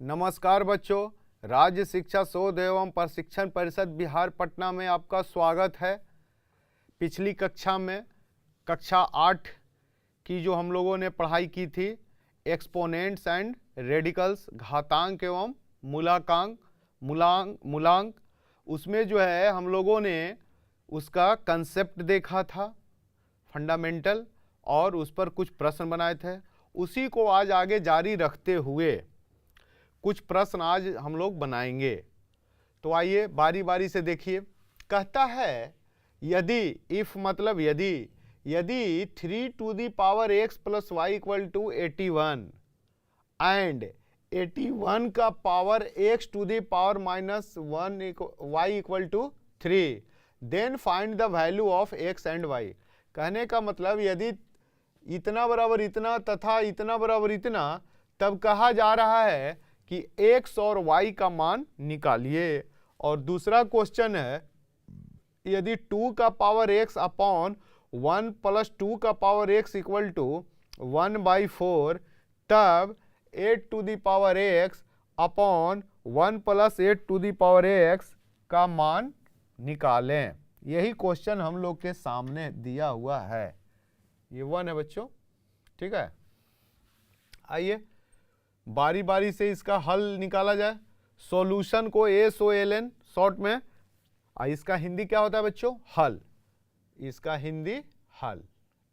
नमस्कार बच्चों, राज्य शिक्षा शोध एवं प्रशिक्षण परिषद बिहार पटना में आपका स्वागत है। पिछली कक्षा में कक्षा 8 की जो हम लोगों ने पढ़ाई की थी, एक्सपोनेंट्स एंड रेडिकल्स, घातांक एवं मूलांक, उसमें जो है हम लोगों ने उसका कंसेप्ट देखा था, फंडामेंटल, और उस पर कुछ प्रश्न बनाए थे। उसी को आज आगे जारी रखते हुए कुछ प्रश्न आज हम लोग बनाएंगे। तो आइए बारी बारी से देखिए। कहता है यदि, इफ मतलब यदि 3 to the power x plus Y equal to 81 and 81 का power x to the power minus 1 y equal to 3, then find the value of x and y। कहने का मतलब यदि इतना बराबर इतना तथा इतना बराबर इतना, तब कहा जा रहा है कि x और y का मान निकालिए। और दूसरा क्वेश्चन है यदि 2 का पावर x अपॉन 1 प्लस 2 का पावर x इक्वल टू 1/4, तब 8 to the power x upon 1 plus 8 to the power x का मान निकालें। यही क्वेश्चन हम लोग के सामने दिया हुआ है। ये 1 है बच्चों, ठीक है। आइए बारी बारी से इसका हल निकाला जाए। सॉल्यूशन को SOLN शॉर्ट में, इसका हिंदी क्या होता है बच्चों? हल। इसका हिंदी हल,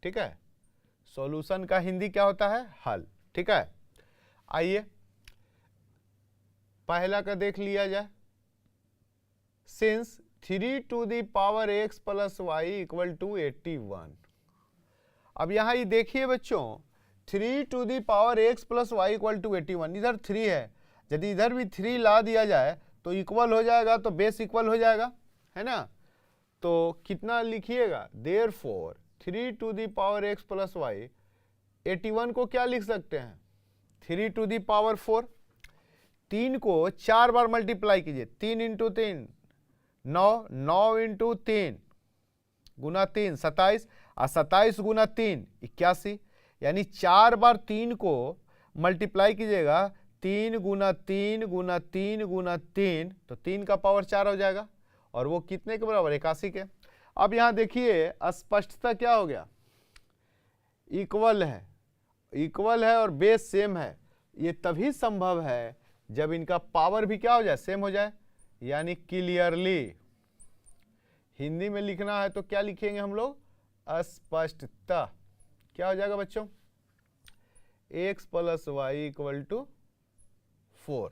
ठीक है। सॉल्यूशन का हिंदी क्या होता है? हल, ठीक है। आइए पहला का देख लिया जाए। Since 3 to the power x plus Y equal to 81। अब यहां ये देखिए बच्चों, 3 to the power x plus Y equal to 81, इधर 3 है। यदि इधर भी 3 ला दिया जाए तो इक्वल हो जाएगा, तो बेस इक्वल हो जाएगा, है ना। तो कितना लिखिएगा? Therefore 3 to the power x plus y, 81 को क्या लिख सकते हैं? 3 टू दी पावर 4। 3 को 4 बार मल्टीप्लाई कीजिए, 3 इंटू 3 9, 9 इंटू 3 गुना 3 27, और 27 गुना 3 81, यानी 4 बार 3 को मल्टीप्लाई कीजिएगा, 3 गुना 3 गुना 3 गुना 3, तो 3 का पावर 4 हो जाएगा। और वो कितने के बराबर? 81 के। अब यहाँ देखिए स्पष्टता क्या हो गया? इक्वल है और बेस सेम है। ये तभी संभव है जब इनका पावर भी क्या हो जाए? सेम हो जाए, यानी क्लियरली। हिंदी में लिखना है तो क्या लिखेंगे हम लोग? स्पष्टता। क्या हो जाएगा बच्चों? x plus Y equal to 4,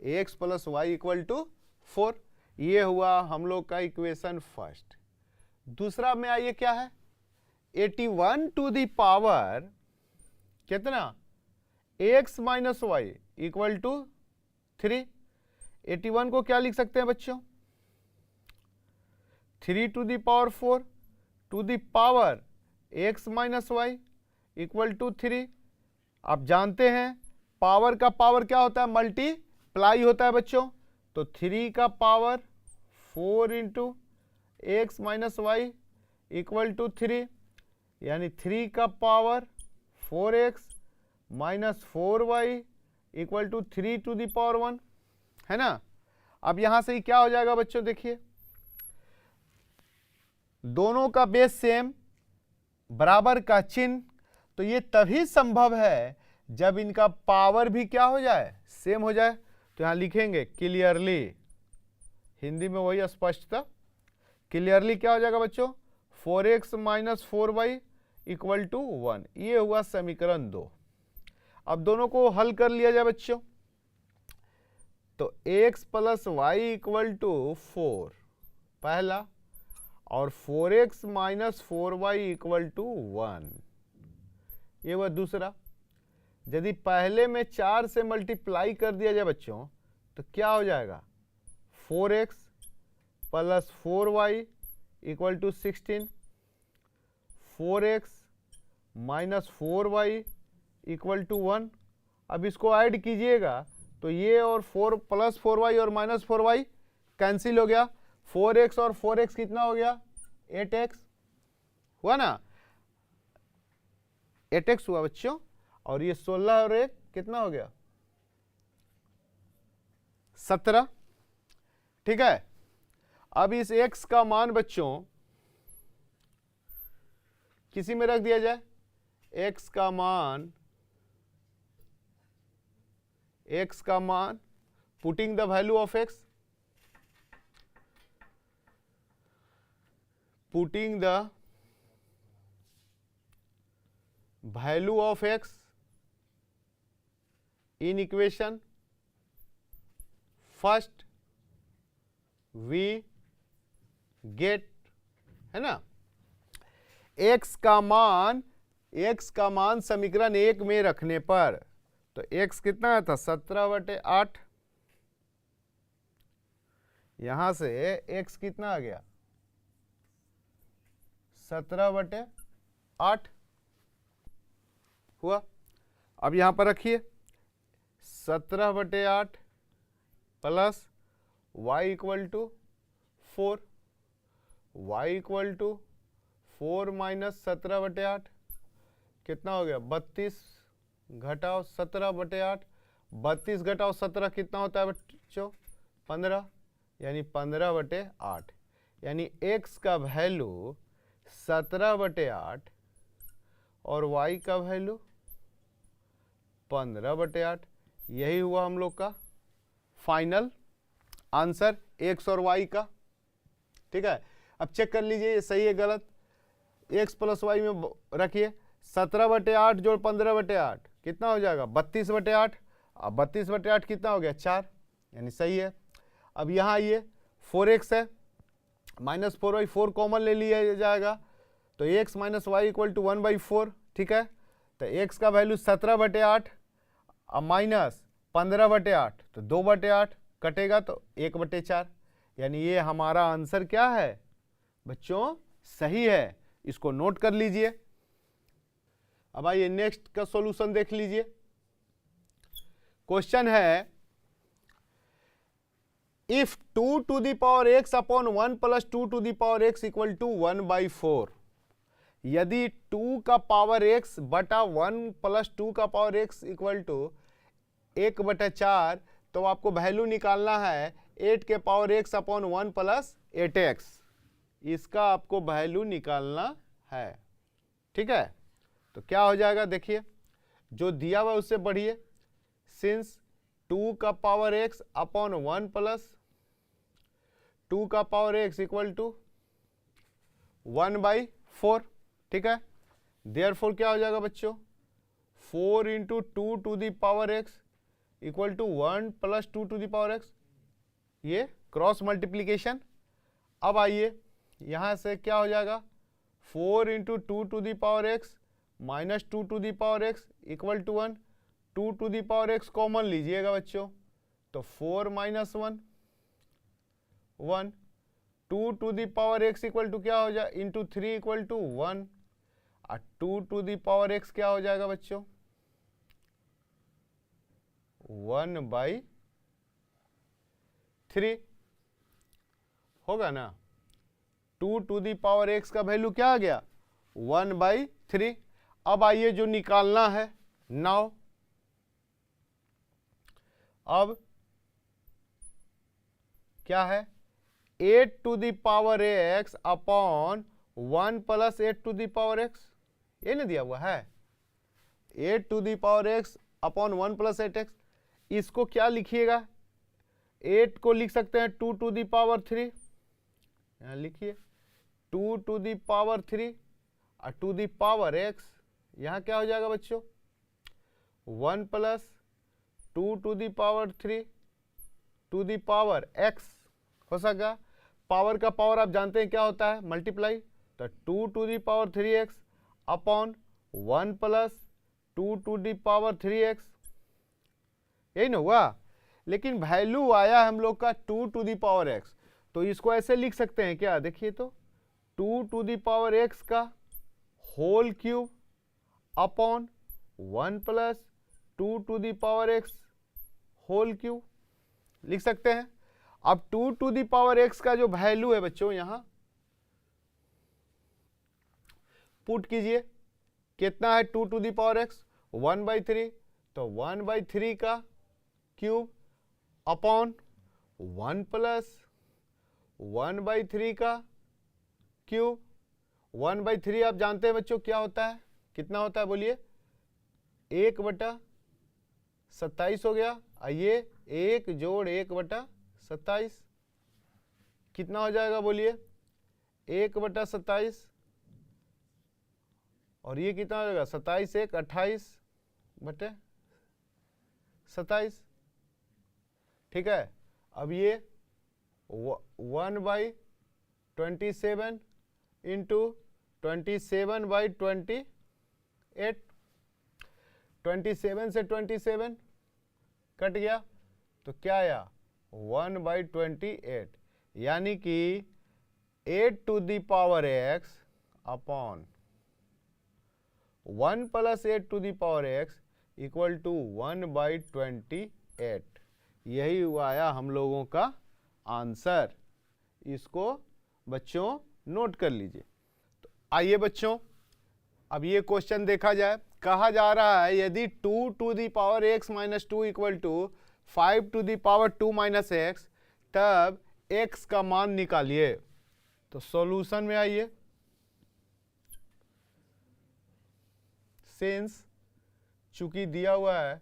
x plus Y equal to 4। ये हुआ हम लोग का इक्वेशन फर्स्ट। दूसरा में आइए क्या है? 81 टू दी पावर कितना? x minus y equal to 3। 81 को क्या लिख सकते हैं बच्चों? 3 to the power 4 to the power x minus y equal to 3। आप जानते हैं पावर का पावर क्या होता है? मल्टीप्लाई होता है बच्चों। तो 3 का power 4 into x minus y equal to 3, यानी 3 का power 4x minus 4y equal to 3 to the power 1, है ना। अब यहां से ही क्या हो जाएगा बच्चों? देखिए दोनों का बेस सेम, बराबर का चिन्ह, तो ये तभी संभव है जब इनका पावर भी क्या हो जाए? सेम हो जाए। तो यहां लिखेंगे क्लियरली, हिंदी में वही स्पष्टता। क्लियरली क्या हो जाएगा बच्चों? 4x minus 4y equal to 1। ये हुआ समीकरण 2। अब दोनों को हल कर लिया जाए बच्चों। तो x plus Y equal to 4 पहला, और 4x minus 4y equal to 1, ये हुआ दूसरा। यदि पहले में 4 से मल्टीप्लाई कर दिया जाए बच्चों, तो क्या हो जाएगा? 4x plus 4y equal to 16, 4x minus 4y equal to 1। अब इसको ऐड कीजिएगा तो ये और 4 प्लस 4y और माइनस 4y कैंसिल हो गया। 4x और 4x कितना हो गया? 8x हुआ ना, 8x हुआ बच्चों। और ये 16 और 1 कितना हो गया? 17, ठीक है। अब इस x का मान बच्चों किसी में रख दिया जाए, x का मान putting the value of x, putting the value of x in equation first we get, है ना, x का मान समीकरण 1 में रखने पर तो x कितना आया था 17/8, यहां से x कितना आ गया 17/8 हुआ। अब यहां पर रखिए 17/8 plus y equal to 4, y equal to 4 minus 17/8 कितना हो गया 32 घटाओ 17/8, 32 घटाओ 17 कितना होता है बच्चों 15, यानी 15/8, यानी x का वैल्यू 17/8 और y का वैल्यू 15/8। यही हुआ हम लोग का फाइनल आंसर x और y का, ठीक है। अब चेक कर लीजिए ये सही है गलत, x प्लस वाई में रखिए 17/8 जोड़ 15/8 कितना हो जाएगा 32/8, अब 32/8 कितना हो गया 4, यानी सही है। अब यहाँ आइए 4x है माइनस 4y, 4 कॉमन ले लिया जाएगा तो x minus y equal to 1/4, ठीक है। तो x का वैल्यू 17/8 अब माइनस 15/8 तो 2/8 कटेगा तो 1/4, यानी ये हमारा आंसर क्या है बच्चों सही है, इसको नोट कर लीजिए। अब आइए नेक्स्ट का सॉल्यूशन देख लीजिए। क्वेश्चन है if 2 to the power x upon 1 plus 2 to the power x equal to 1/4, यदि 2 का पावर x बटा 1 प्लस 2 का पावर x इक्वल टू 1/4, तो आपको वैल्यू निकालना है 8 के power x upon 1 plus 8x, इसका आपको वैल्यू निकालना है, ठीक है। तो क्या हो जाएगा देखिए, जो दिया हुआ उससे बढ़िए, सिंस 2 का पावर x अपॉन 1 प्लस 2 का पावर x इक्वल टू 1/4, ठीक है। देयरफॉर क्या हो जाएगा बच्चों 4 into 2 to the power x equal to 1 plus 2 to the power x, ये क्रॉस मल्टीप्लीकेशन। अब आइए यहां से क्या हो जाएगा 4 into 2 to the power x minus 2 to the power x equal to 1, 2 to the power x common लीजिएगा बच्चों तो 4 minus 1 1, 2 to the power x equal to क्या हो जाए इंटू 3 इक्वल टू 1, और 2 टू द पावर x क्या हो जाएगा बच्चों 1/3 होगा ना। 2 टू द पावर x का वैल्यू क्या आ गया 1/3। अब आइए जो निकालना है नाउ, अब क्या है 8 to the power x upon 1 plus 8 to the power x, ये ना दिया हुआ है 8 to the power x upon 1 plus 8x, इसको क्या लिखिएगा 8 को लिख सकते हैं 2 टू द पावर 3, यहाँ लिखिए 2 टू द पावर 3 और टू द पावर x, यहाँ क्या हो जाएगा बच्चों 1 plus 2 to the power 3 to the power x हो सका। पावर का पावर आप जानते हैं क्या होता है मल्टीप्लाई, तो 2 to the power 3x upon 1 plus 2 to the power 3x, यही ना हुआ। लेकिन वैल्यू आया हम लोग का 2 टू द पावर x, तो इसको ऐसे लिख सकते हैं क्या, देखिए तो 2 टू द पावर x का whole cube upon 1 plus 2 to the power x whole cube लिख सकते हैं। अब 2 टू द पावर x का जो वैल्यू है बच्चों यहां पुट कीजिए, कितना है 2 टू द पावर x 1/3, तो 1/3 का क्यूब अपॉन 1 प्लस 1/3 का क्यूब। 1/3 आप जानते हैं बच्चों क्या होता है, कितना होता है बोलिए, 1/27 हो गया। आइए 1 जोड़ 1/27 कितना हो जाएगा बोलिए, 1/27। और ये कितना हो जाएगा, 27 1 28/27। ठीक है। अब ये 1/27 इंटू 27/28, 27 से 27 कट गया तो क्या आया 1/28, यानी कि 8 to the power x upon 1 plus 8 to the power x equal to 1/28। यही हुआ आया हम लोगों का आंसर। इसको बच्चों नोट कर लीजिए। तो आइए बच्चों अब ये क्वेश्चन देखा जाए। कहा जा रहा है यदि 2 to the power x minus 2 equal to 5 to the power 2 minus x, तब x का मान निकालिए। तो सॉल्यूशन में आइए। सिंस चूंकि दिया हुआ है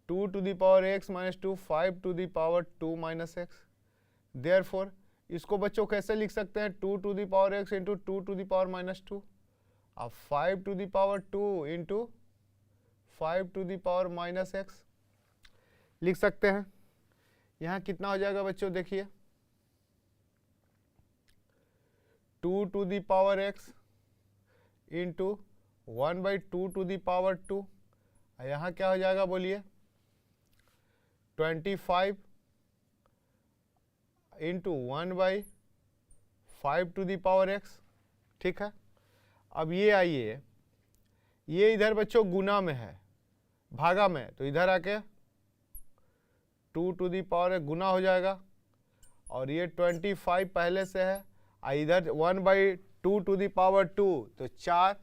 2 to the power x minus 2 5 to the power 2 minus x, therefore इसको बच्चों कैसे लिख सकते हैं, 2 to the power x into 2 to the power minus 2, अब 5 to the power 2 into 5 to the power minus x लिख सकते हैं। यहाँ कितना हो जाएगा बच्चों, देखिए 2 to the power x into 1/2 to the power 2, यहाँ क्या हो जाएगा बोलिए 25 into 1/5 to the power x। ठीक है। अब ये आइए, ये इधर बच्चों गुना में है, भागा में, तो इधर आके 2 टू दी पावर गुना हो जाएगा, और ये 25 पहले से है, इधर 1/2 टू दी पावर 2 तो 4,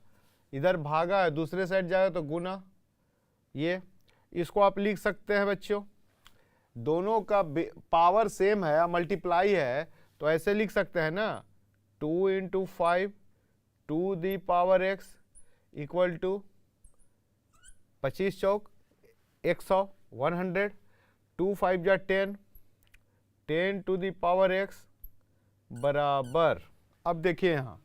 इधर भागा है दूसरे साइड जाएगा तो गुना। ये इसको आप लिख सकते हैं बच्चों, दोनों का पावर सेम है, मल्टीप्लाई है, तो ऐसे लिख सकते हैं ना, 2 into 5 to the power x equal to 25 चौक 100 100, 2 5 जा 10, 10 टू दी पावर x बराबर, अब देखिए यहाँ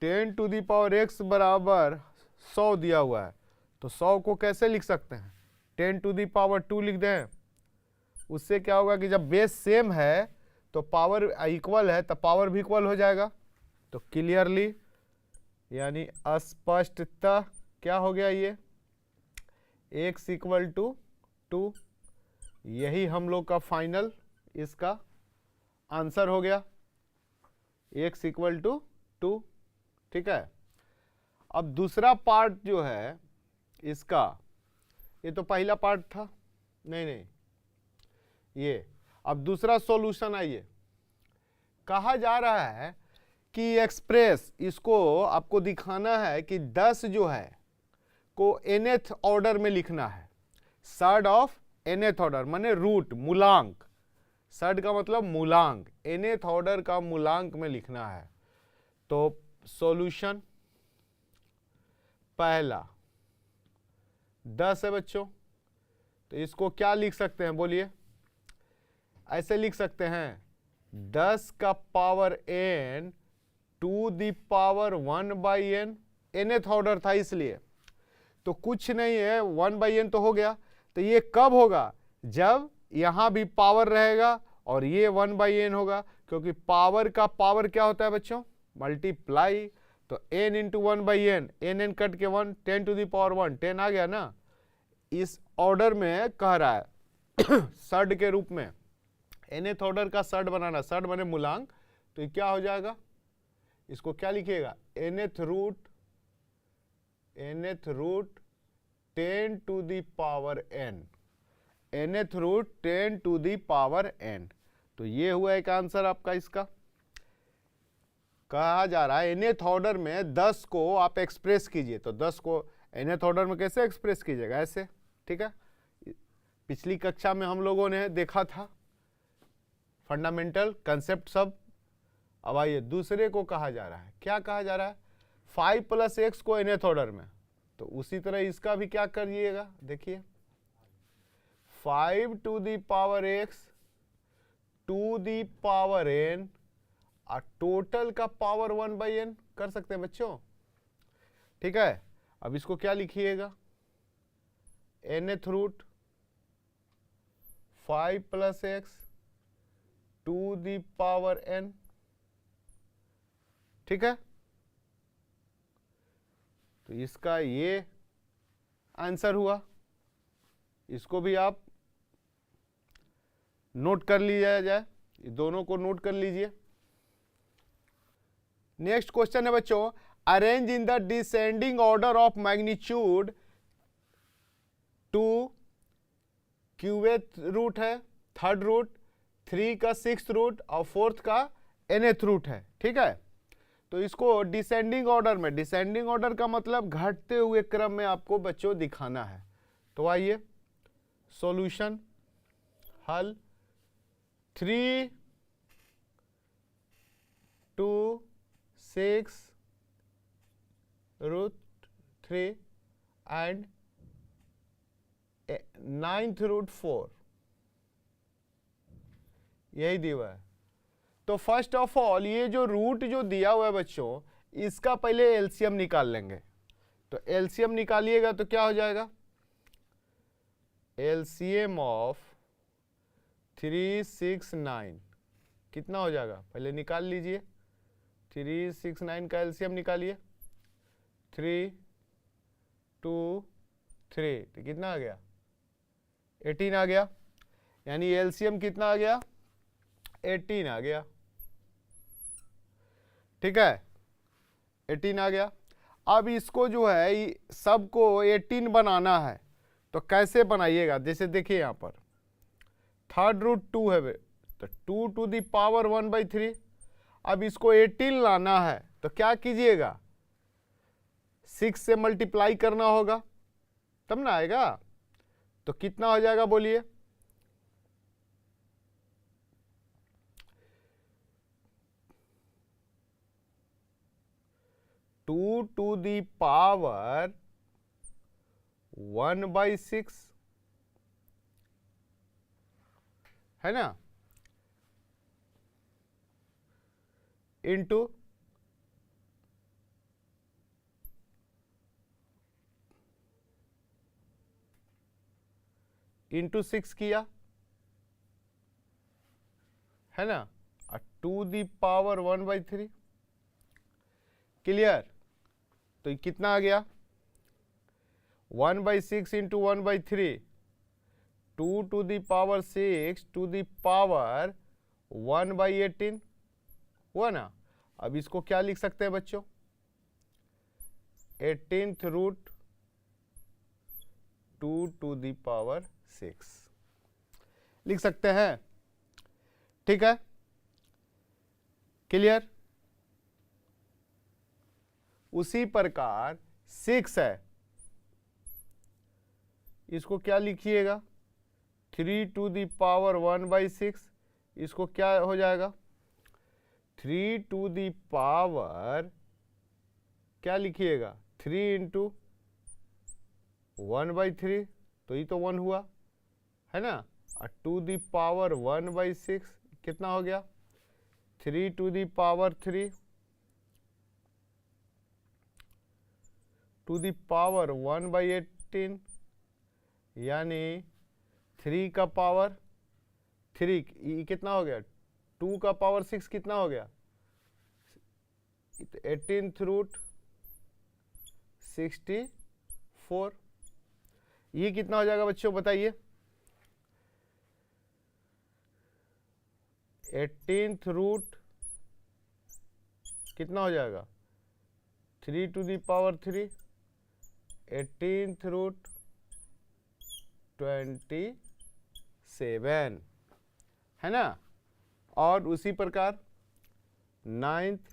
10 टू दी पावर x बराबर 100 दिया हुआ है, तो 100 को कैसे लिख सकते हैं, 10 टू दी पावर 2 लिख दें। उससे क्या होगा कि जब बेस सेम है तो पावर इक्वल है, तो पावर भी इक्वल हो जाएगा। तो क्लियरली यानी स्पष्टतः क्या हो गया, ये x इक्वल टू 2, यही हम लोग का फाइनल इसका आंसर हो गया, x इक्वल टू 2। ठीक है। अब दूसरा पार्ट जो है इसका, ये तो पहला पार्ट था, नहीं ये, अब दूसरा सॉल्यूशन आइए। कहा जा रहा है कि एक्सप्रेस, इसको आपको दिखाना है कि 10 जो है को nth ऑर्डर में लिखना है, सर्ड ऑफ nth ऑर्डर माने रूट मूलांक, सर्ड का मतलब मूलांक, nth ऑर्डर का मूलांक में लिखना है। तो सॉल्यूशन पहला 10 है बच्चों, तो इसको क्या लिख सकते हैं बोलिए, ऐसे लिख सकते हैं 10 का power n to the power 1/n, nth order था इसलिए, तो कुछ नहीं है 1/n तो हो गया। तो ये कब होगा, जब यहां भी पावर रहेगा और ये 1/n होगा, क्योंकि पावर का पावर क्या होता है बच्चों, मल्टीप्लाई। तो n into 1/n, n cut के 1, 10 टू दी पावर 1, 10 आ गया ना। इस ऑर्डर में कह रहा है सर्ड के रूप में, nth ऑर्डर का सर्ड बनाना, सर्ड बने मूलांक, तो क्या हो जाएगा, इसको क्या लिखिएगा, nth root 10 to the power n, nth root 10 to the power n। तो ये हुआ एक आंसर आपका इसका। कहा जा रहा है nth ऑर्डर में 10 को आप एक्सप्रेस कीजिए, तो 10 को nth ऑर्डर में कैसे एक्सप्रेस कीजिएगा, ऐसे। ठीक है। पिछली कक्षा में हम लोगों ने देखा था फंडामेंटल कंसेप्ट सब। अब आइए दूसरे को कहा जा रहा है, क्या कहा जा रहा है, 5 + x को nth ऑर्डर में। तो उसी तरह इसका भी क्या करिएगा, देखिए 5 to the power x to the power n और टोटल का पावर 1/n कर सकते हैं बच्चों, ठीक है। अब इसको क्या लिखिएगा, nth root 5 + x to the power n, ठीक है। तो इसका ये आंसर हुआ, इसको भी आप नोट कर लिया जाए, दोनों को नोट कर लीजिए। नेक्स्ट क्वेश्चन है बच्चों, arrange in the descending order of magnitude two क्यूवेथ रूट है, थर्ड रूट, 3 का 6th रूट और 4th का nth रूट है, ठीक है। तो इसको डिसेंडिंग ऑर्डर में, डिसेंडिंग ऑर्डर का मतलब घटते हुए क्रम में आपको बच्चों दिखाना है। तो आइए सॉल्यूशन, हल, 3 to 6 root 3 and 9th root 4, यही दिया है। तो फर्स्ट ऑफ ऑल ये जो रूट जो दिया हुआ है बच्चों, इसका पहले एलसीएम निकाल लेंगे। तो एलसीएम निकालिएगा तो क्या हो जाएगा, एलसीएम ऑफ 3, 6, 9 कितना हो जाएगा, पहले निकाल लीजिए। 3, 6, 9 का एलसीएम निकालिए, 3, 2, 3 तो कितना आ गया, 18 आ गया। यानी एलसीएम कितना आ गया, 18 आ गया, ठीक है, 18 आ गया। अब इसको जो है सबको 18 बनाना है, तो कैसे बनाइएगा, जैसे देखिए यहाँ पर थर्ड रूट 2 है, तो 2 to the power 1/3। अब इसको 18 लाना है तो क्या कीजिएगा, 6 से मल्टीप्लाई करना होगा तब ना आएगा। तो कितना हो जाएगा बोलिए, 2 to the power 1/6 है ना, इंटू इंटू 6 किया है ना, और 2 the power 1/3, क्लियर। तो ये कितना आ गया, 1/6 into 1/3, 2 to the power 6 to the power 1/18 हुआ ना। अब इसको क्या लिख सकते हैं बच्चों, 18th root 2 to the power 6 लिख सकते हैं, ठीक है, क्लियर। उसी प्रकार 6 है, इसको क्या लिखिएगा, 3 to the power 1/6, इसको क्या हो जाएगा, 3 to the power क्या लिखिएगा, 3 इंटू 1/3, तो ये तो 1 हुआ है ना, और 2 the power 1/6 कितना हो गया, 3 to the power 3 to the power 1/18, यानी 3 का पावर 3, ये कितना हो गया, 2 का पावर 6 कितना हो गया, 18th रूट 64, ये कितना हो जाएगा बच्चों बताइए, 18th रूट कितना हो जाएगा, 3 to the power 3, 18th root 27 है ना। और उसी प्रकार 9th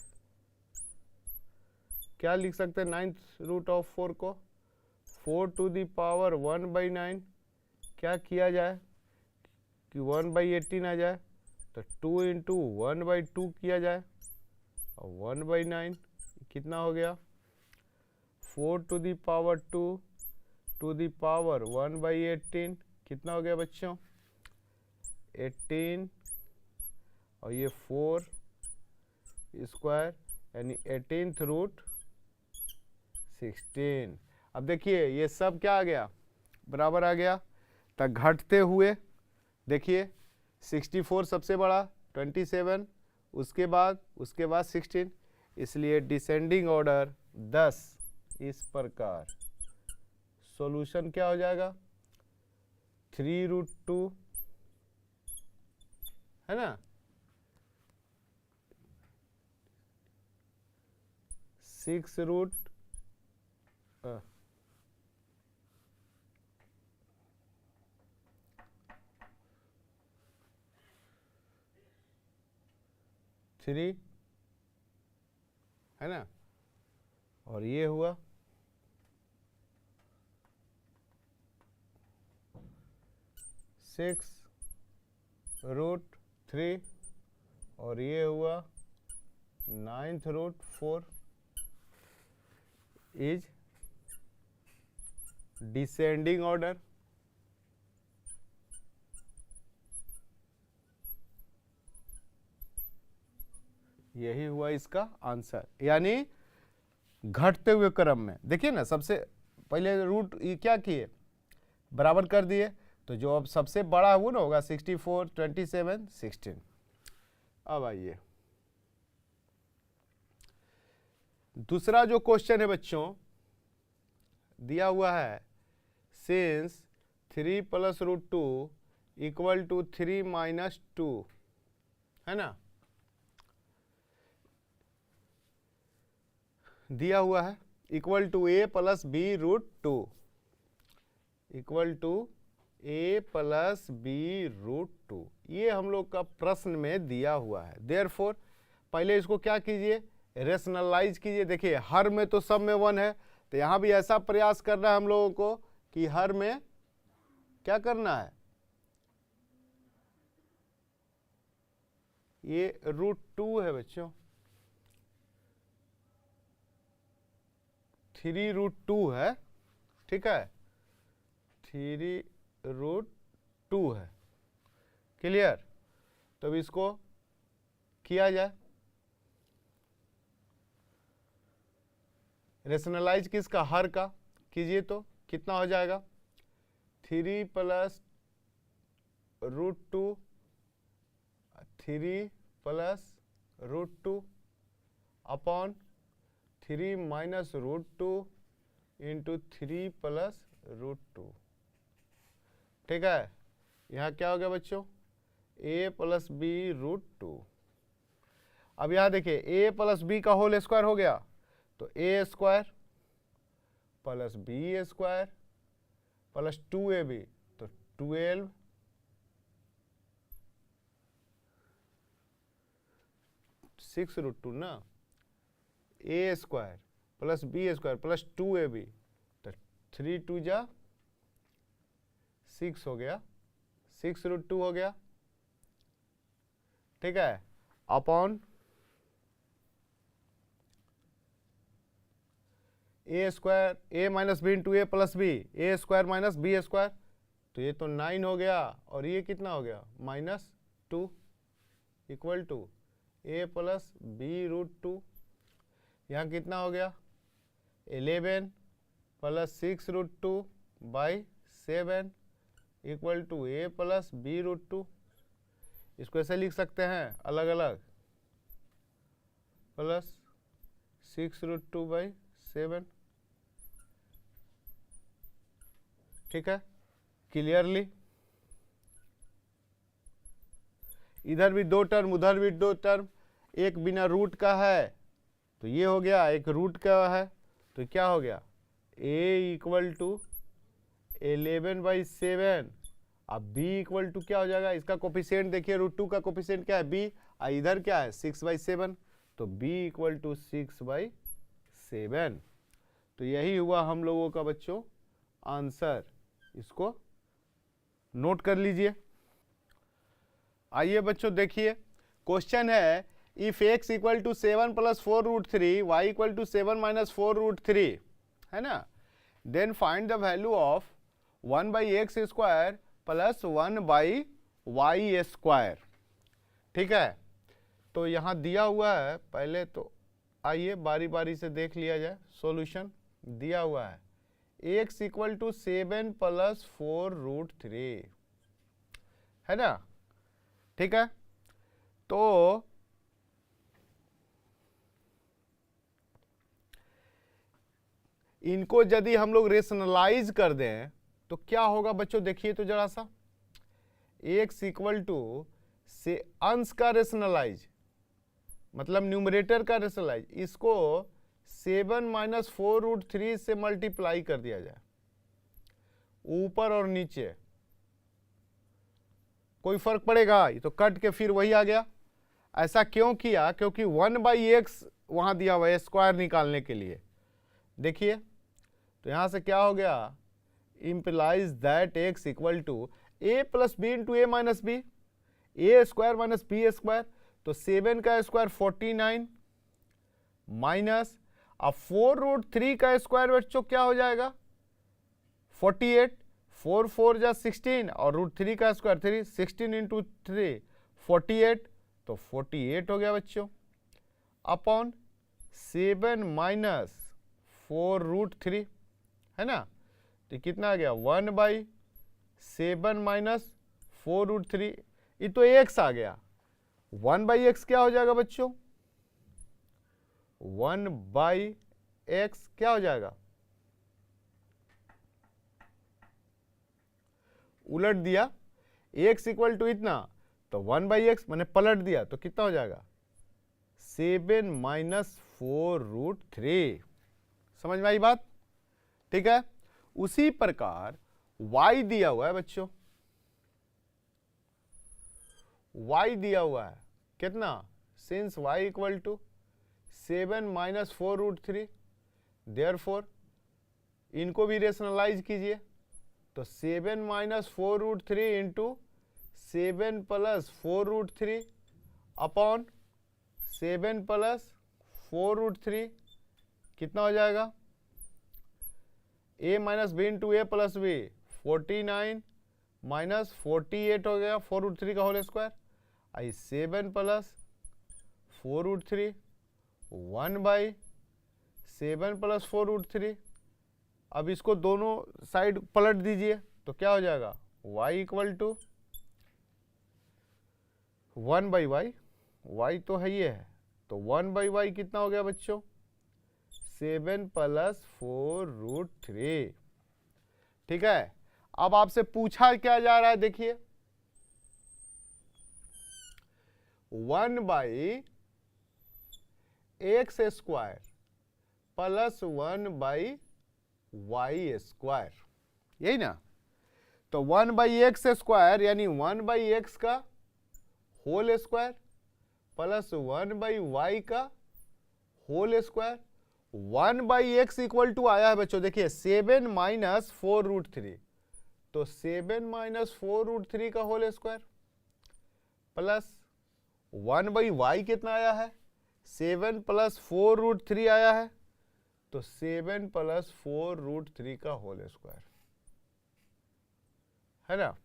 क्या लिख सकते हैं, 9th रूट ऑफ 4 को 4 to the power 1/9 क्या किया जाए कि 1/18 आ जाए, तो तो 2 इंटू 1/2 किया जाए और 1/9 कितना हो गया, 4 to the power 2 to the power 1/18 कितना हो गया बच्चों, 18 और ये 4 स्क्वायर यानी 18th रूट 16। अब देखिए ये सब क्या आ गया, बराबर आ गया। तक घटते हुए देखिए 64 सबसे बड़ा, 27 उसके बाद 16, इसलिए डिसेंडिंग ऑर्डर 10 इस प्रकार। सॉल्यूशन क्या हो जाएगा, 3√2 है ना, 6 रूट 3 है ना, और ये हुआ 6√3 और ये हुआ 9th√4 इज डिसेंडिंग ऑर्डर। यही हुआ इसका आंसर, यानी घटते हुए क्रम में। देखिए ना, सबसे पहले रूट ये क्या किए, बराबर कर दिए, तो जो अब सबसे बड़ा है वो ना होगा 64, 27, 16। अब आइए दूसरा जो क्वेश्चन है बच्चों, दिया हुआ है सिंस 3 + √2 = 3 - 2 है ना, दिया हुआ है equal to a + b√2 equal to a + b√2। ये हम लोग का प्रश्न में दिया हुआ है। देयरफॉर पहले इसको क्या कीजिए, रेशनलाइज कीजिए। देखिए हर में तो सब में 1 है, तो यहाँ भी ऐसा प्रयास करना है हम लोगों को कि हर में क्या करना है, ये √2 है बच्चों, 3√2 है, ठीक है, 3√2 है, क्लियर। तो अब इसको किया जाए, रेशनलाइज किसका, हर का कीजिए, तो कितना हो जाएगा, 3 + √2 3 + √2 अपॉन 3 - √2 इंटू 3 + √2, ठीक है। यहाँ क्या हो गया बच्चों, a + b√2। अब यहाँ देखिए a + b का होल स्क्वायर हो गया, तो a² + b² + 2ab, तो 12 6√2 ना, a² + b² + 2ab, तो 3 2 जा 6 हो गया, 6√2 हो गया, ठीक है, upon a² a - b into a + b, a² - b², तो ये तो 9 हो गया, और ये कितना हो गया, -2 इक्वल टू a + b√2। यहाँ कितना हो गया, 11 + 6√2/7 इक्वल टू a + b√2। इसको ऐसे लिख सकते हैं अलग अलग, प्लस 6√2/7, ठीक है, क्लियरली। इधर भी 2 टर्म, उधर भी 2 टर्म, एक बिना रूट का है, तो ये हो गया, एक रूट का है, तो क्या हो गया, a = 11/7। अब b = क्या हो जाएगा, इसका कोफिशिएंट देखिए, √2 का कोफिशिएंट क्या है, b, और इधर क्या है 6/7, तो b = 6/7। तो यही हुआ हम लोगों का बच्चों आंसर, इसको नोट कर लीजिए। आइए बच्चों देखिए, क्वेश्चन है if x equal to 7 plus 4 root 3 y equal to 7 minus 4 root 3, है ना, then find the value of 1 by x square plus 1 by y square. ठीक है, तो यहाँ दिया हुआ है, पहले तो आइए बारी बारी से देख लिया जाए। सॉल्यूशन दिया हुआ है x equal to 7 plus 4 root 3, है ना। ठीक है, तो इनको यदि हम लोग रेशनलाइज कर दें तो क्या होगा बच्चों, देखिए तो जरा सा, x इक्वल टू से अंश का रेशनलाइज मतलब न्यूमरेटर का रेशनलाइज, इसको 7 माइनस 4 रूट 3 से मल्टीप्लाई कर दिया जाए, ऊपर और नीचे कोई फर्क पड़ेगा, ये तो कट के फिर वही आ गया। ऐसा क्यों किया, क्योंकि 1 बाई एक्स वहां दिया हुआ है स्क्वायर निकालने के लिए। देखिए तो यहां से क्या हो गया, implies that x equal to a plus b into a minus b, a square minus b square, तो 7 का स्क्वायर 49 माइनस अब 4 रूट 3 का स्क्वायर बच्चों क्या हो जाएगा 48, 4 4 जा 16 और रूट 3 का स्क्वायर 3, 16 इंटू 3 48, तो 48 हो गया बच्चों, अपॉन 7 माइनस 4 रूट 3, है ना, तो कितना आ गया 1 बाई 7 माइनस 4 रूट 3, ये तो एक्स आ गया, 1 बाई एक्स क्या हो जाएगा बच्चों, 1 बाई एक्स क्या हो जाएगा, उलट दिया, एक्स इक्वल टू इतना, तो 1 बाई एक्स मैंने पलट दिया तो कितना हो जाएगा 7 माइनस 4 रूट 3। समझ में आई बात। ठीक है, उसी प्रकार y दिया हुआ है बच्चों, y दिया हुआ है कितना, since y equal to 7 minus 4 root 3, therefore इनको भी रेशनलाइज कीजिए, तो 7 minus 4 root 3 into 7 plus 4 root 3 upon 7 plus 4 root 3 कितना हो जाएगा, a minus b into a plus b 49 minus 48 हो गया 4 रूट 3 का होल स्क्वायर, आई 7 plus 4 root 3 1 by 7 plus 4 root 3। अब इसको दोनों साइड पलट दीजिए तो क्या हो जाएगा y equal to 1 by y, y तो है ये है, तो 1 बाई वाई कितना हो गया बच्चों 7 प्लस 4 रूट 3। ठीक है, अब आपसे पूछा क्या जा रहा है, देखिए 1 by x square plus 1 by y square, यही ना, तो 1 बाई एक्स स्क्वायर यानी 1 बाई एक्स का whole square plus 1 by y का whole square, 1 by x equal to आया है बच्चों, देखिए 7 माइनस 4 रूट 3, तो 7 माइनस 4 रूट 3 का whole square plus 1 by y कितना आया है 7 प्लस 4 रूट 3 आया है, तो 7 प्लस 4 रूट 3 का होल स्क्वायर, है ना।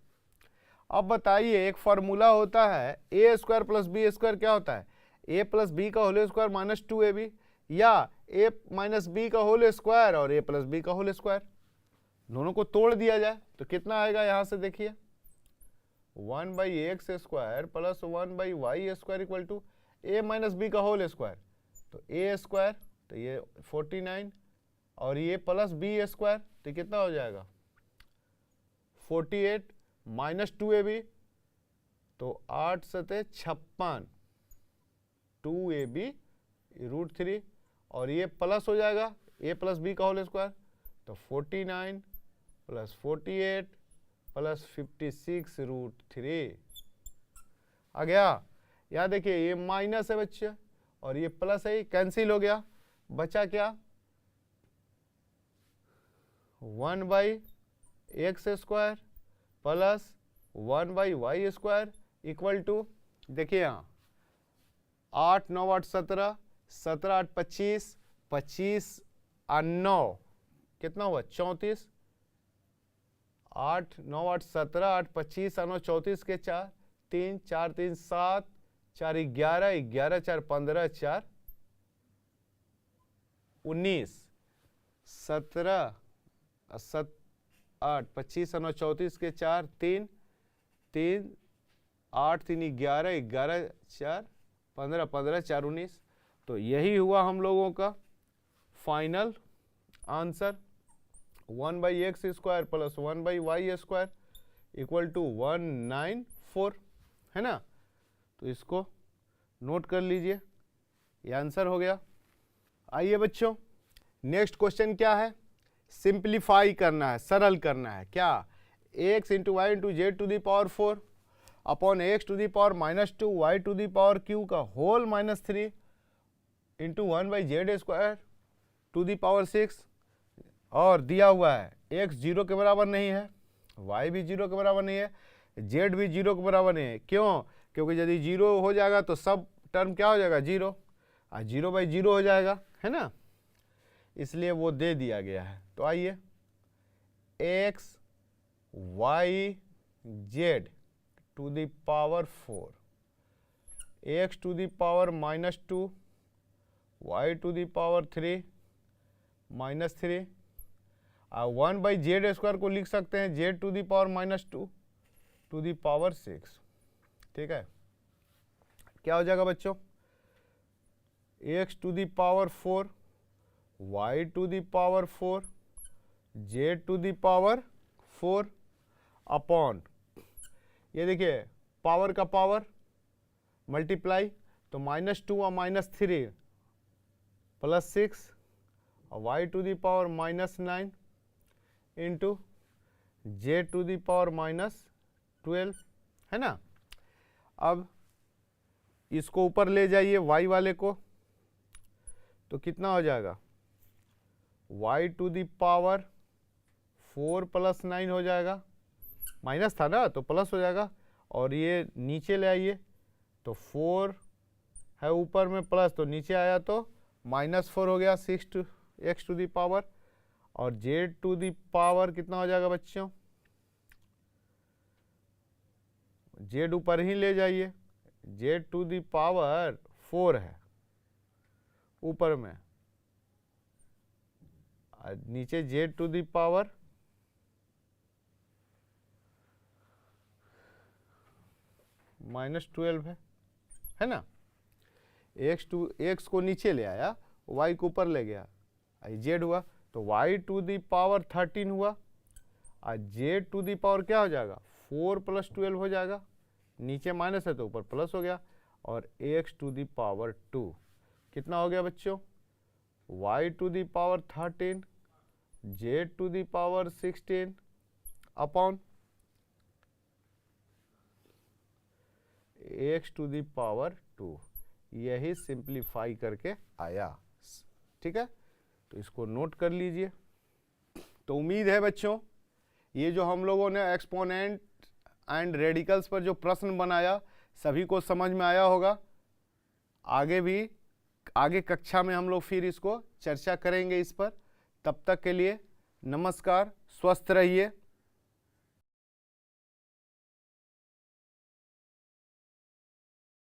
अब बताइए, एक फॉर्मूला होता है ए स्क्वायर प्लस बी स्क्वायर, क्या होता है ए प्लस बी का होल स्क्वायर माइनस 2ab, या ए माइनस बी का होल स्क्वायर और ए प्लस बी का होल स्क्वायर, दोनों को तोड़ दिया जाए तो कितना आएगा, यहां से देखिए 1 by x square plus 1 by y square equal to a minus b का होल स्क्वायर, तो ए स्क्वायर तो ये 49 और ये प्लस बी स्क्वायर तो कितना हो जाएगा 48 माइनस 2ab, तो 8 सते 56, 2ab रूट 3 और ये प्लस हो जाएगा a प्लस बी का होल स्क्वायर, तो 49 प्लस 48 प्लस 56 रूट 3 आ गया। यहाँ देखिए ये माइनस है बच्चे और ये प्लस है, कैंसिल हो गया, बचा क्या 1 by x square plus 1 by y square equal to, देखिए यहाँ 8 9 8 17, 17 8 25, 25 और 9 कितना हुआ 34, 8 9 8 17, 8 25 और 9 34 के 4, 3 4 3 7, 4 11, 11 4 15, 4 19, 17 8 25 और 9 34 के 4, 3 3 8 3 11, 11 4 15, 15 4 19। तो यही हुआ हम लोगों का final answer 1/x² plus 1/y² equal to 194, है ना। तो इसको नोट कर लीजिए, ये आंसर हो गया। आइए बच्चों, नेक्स्ट क्वेश्चन क्या है, सिंप्लीफाई करना है, सरल करना है। क्या, x into y into z to the power 4 upon x to the power -2 y to the power q का whole -3 into 1/z² to the power 6, और दिया हुआ है x 0 के बराबर नहीं है, y भी 0 के बराबर नहीं है, z भी 0 के बराबर नहीं है। क्यों? क्योंकि यदि 0 हो जाएगा तो सब टर्म क्या हो जाएगा 0, और 0/0 हो जाएगा, है ना। इसलिए वो दे दिया गया है। तो आइए x y z to the power 4, x to the power -2 y to the power 3 -3, और 1/z² को लिख सकते हैं z to the power -2 to the power 6। ठीक है, क्या हो जाएगा बच्चों, x to the power 4 y to the power 4 z to the power 4 upon, ये देखिए पावर का पावर मल्टीप्लाई, तो -2 और -3 प्लस 6 और y to the power -9 into z to the power -12, है ना। अब इसको ऊपर ले जाइए y वाले को, तो कितना हो जाएगा, y to the power 4 plus 9 हो जाएगा, माइनस था ना तो प्लस हो जाएगा, और ये नीचे ले आइए तो 4 है ऊपर में प्लस, तो नीचे आया तो -4 हो गया, 6x टू दी पावर, और z टू दी पावर कितना हो जाएगा बच्चों, z ऊपर ही ले जाइए, z टू दी पावर 4 है ऊपर में, नीचे z टू दी पावर -12 है ना। x को नीचे ले आया, y को ऊपर ले गया, z हुआ, तो y टू दी पावर 13 हुआ, और z टू दी पावर क्या हो जाएगा 4 + 12 हो जाएगा, नीचे माइनस है तो ऊपर प्लस हो गया, और x टू दी पावर 2 कितना हो गया बच्चों, y to the power 13 z to the power 16 upon x to the power 2, यही सिंप्लीफाई करके आया। ठीक है, तो इसको नोट कर लीजिए। तो उम्मीद है बच्चों ये जो हम लोगों ने एक्सपोनेंट एंड रेडिकल्स पर जो प्रश्न बनाया सभी को समझ में आया होगा। आगे कक्षा में हम लोग फिर इसको चर्चा करेंगे इस पर। तब तक के लिए नमस्कार, स्वस्थ रहिए।